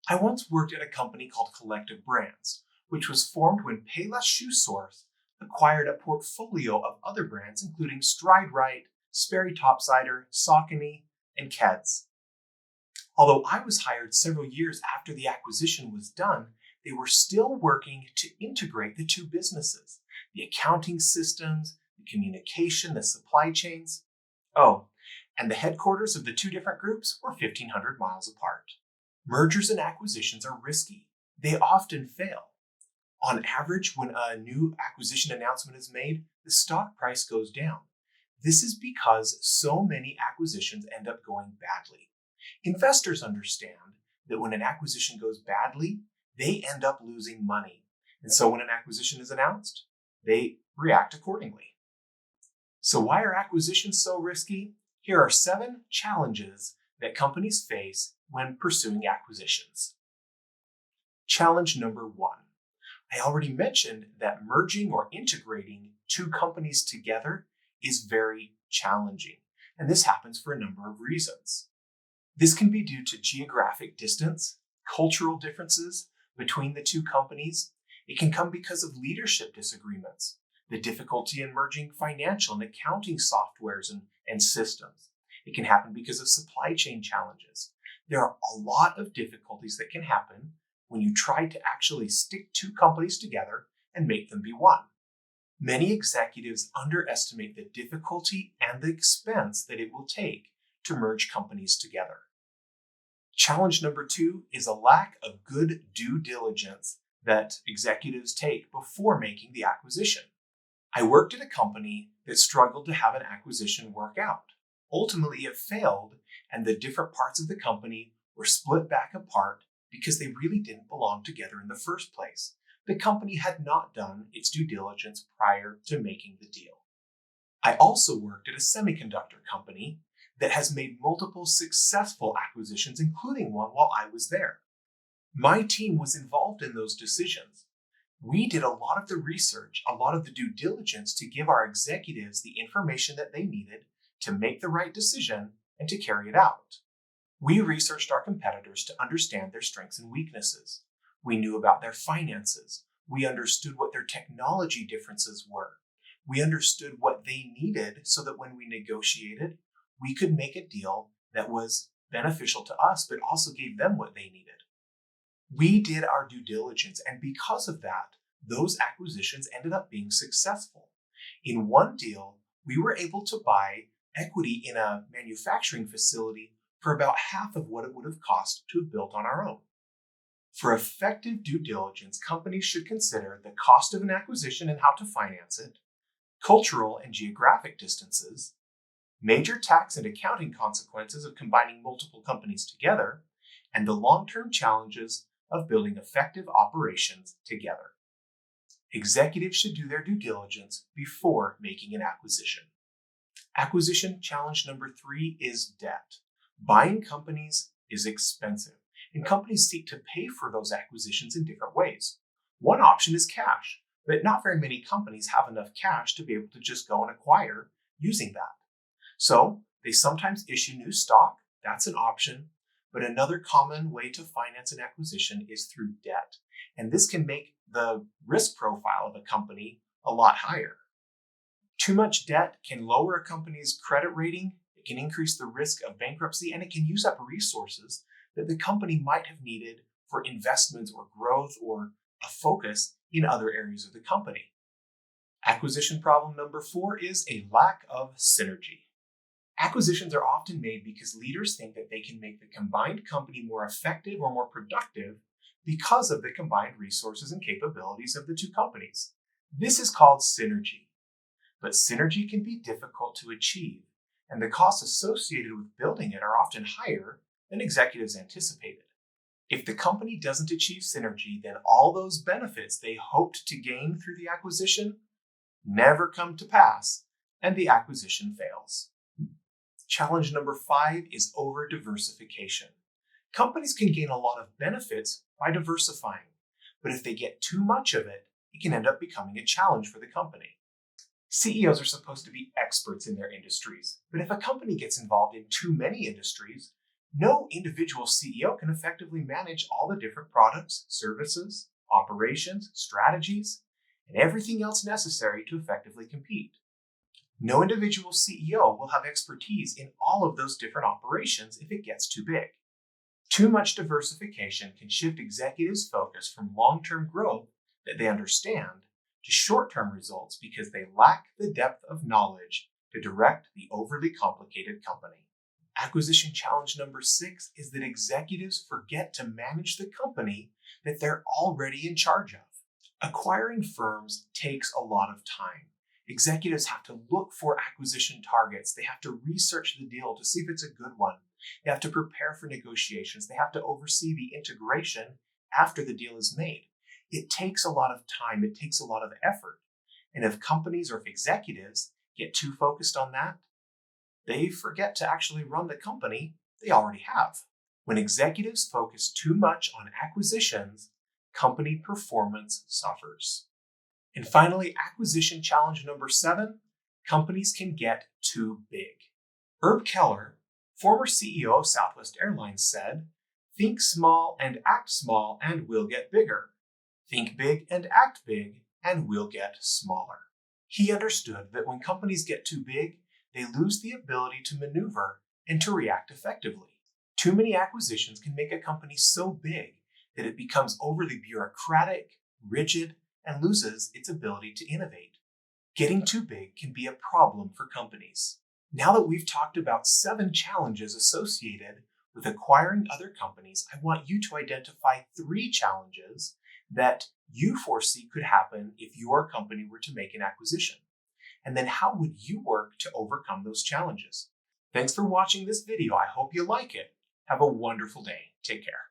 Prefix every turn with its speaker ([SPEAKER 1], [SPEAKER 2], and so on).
[SPEAKER 1] I once worked at a company called Collective Brands, which was formed when Payless Shoesource acquired a portfolio of other brands, including Stride Right, Sperry Topsider, Saucony, and Keds. Although I was hired several years after the acquisition was done, they were still working to integrate the two businesses, the accounting systems, the communication, the supply chains. Oh, and the headquarters of the two different groups were 1,500 miles apart. Mergers and acquisitions are risky. They often fail. On average, when a new acquisition announcement is made, the stock price goes down. This is because so many acquisitions end up going badly. Investors understand that when an acquisition goes badly, they end up losing money. And so when an acquisition is announced, they react accordingly. So why are acquisitions so risky? Here are 7 challenges that companies face when pursuing acquisitions. Challenge number 1. I already mentioned that merging or integrating two companies together is very challenging, and this happens for a number of reasons. This can be due to geographic distance, cultural differences between the two companies. It can come because of leadership disagreements, the difficulty in merging financial and accounting softwares and systems. It can happen because of supply chain challenges. There are a lot of difficulties that can happen when you try to actually stick two companies together and make them be one. Many executives underestimate the difficulty and the expense that it will take to merge companies together. Challenge number 2 is a lack of good due diligence that executives take before making the acquisition. I worked at a company that struggled to have an acquisition work out. Ultimately, it failed, and the different parts of the company were split back apart because they really didn't belong together in the first place. The company had not done its due diligence prior to making the deal. I also worked at a semiconductor company that has made multiple successful acquisitions, including one while I was there. My team was involved in those decisions. We did a lot of the research, a lot of the due diligence to give our executives the information that they needed to make the right decision and to carry it out. We researched our competitors to understand their strengths and weaknesses. We knew about their finances. We understood what their technology differences were. We understood what they needed so that when we negotiated, we could make a deal that was beneficial to us, but also gave them what they needed. We did our due diligence, and because of that, those acquisitions ended up being successful. In one deal, we were able to buy equity in a manufacturing facility for about half of what it would have cost to have built on our own. For effective due diligence, companies should consider the cost of an acquisition and how to finance it, cultural and geographic distances, major tax and accounting consequences of combining multiple companies together, and the long-term challenges of building effective operations together. Executives should do their due diligence before making an acquisition. Acquisition challenge number 3 is debt. Buying companies is expensive, and companies seek to pay for those acquisitions in different ways. One option is cash, but not very many companies have enough cash to be able to just go and acquire using that. So they sometimes issue new stock. That's an option. But another common way to finance an acquisition is through debt. And this can make the risk profile of a company a lot higher. Too much debt can lower a company's credit rating, it can increase the risk of bankruptcy, and it can use up resources that the company might have needed for investments or growth or a focus in other areas of the company. Acquisition problem number 4 is a lack of synergy. Acquisitions are often made because leaders think that they can make the combined company more effective or more productive because of the combined resources and capabilities of the two companies. This is called synergy. But synergy can be difficult to achieve, and the costs associated with building it are often higher than executives anticipated. If the company doesn't achieve synergy, then all those benefits they hoped to gain through the acquisition never come to pass, and the acquisition fails. Challenge number 5 is over-diversification. Companies can gain a lot of benefits by diversifying, but if they get too much of it, it can end up becoming a challenge for the company. CEOs are supposed to be experts in their industries, but if a company gets involved in too many industries, No individual CEO can effectively manage all the different products, services, operations, strategies, and everything else necessary to effectively compete. No individual CEO will have expertise in all of those different operations if it gets too big. Too much diversification can shift executives' focus from long-term growth that they understand to short-term results because they lack the depth of knowledge to direct the overly complicated company. Acquisition challenge number 6 is that executives forget to manage the company that they're already in charge of. Acquiring firms takes a lot of time. Executives have to look for acquisition targets. They have to research the deal to see if it's a good one. They have to prepare for negotiations. They have to oversee the integration after the deal is made. It takes a lot of time. It takes a lot of effort. And if companies or if executives get too focused on that, they forget to actually run the company they already have. When executives focus too much on acquisitions, company performance suffers. And finally, acquisition challenge number 7, companies can get too big. Herb Kelleher, former CEO of Southwest Airlines, said, "Think small and act small and we'll get bigger. Think big and act big and we'll get smaller." He understood that when companies get too big, they lose the ability to maneuver and to react effectively. Too many acquisitions can make a company so big that it becomes overly bureaucratic, rigid, and loses its ability to innovate. Getting too big can be a problem for companies. Now that we've talked about 7 challenges associated with acquiring other companies, I want you to identify 3 challenges that you foresee could happen if your company were to make an acquisition. And then how would you work to overcome those challenges? Thanks for watching this video. I hope you like it. Have a wonderful day. Take care.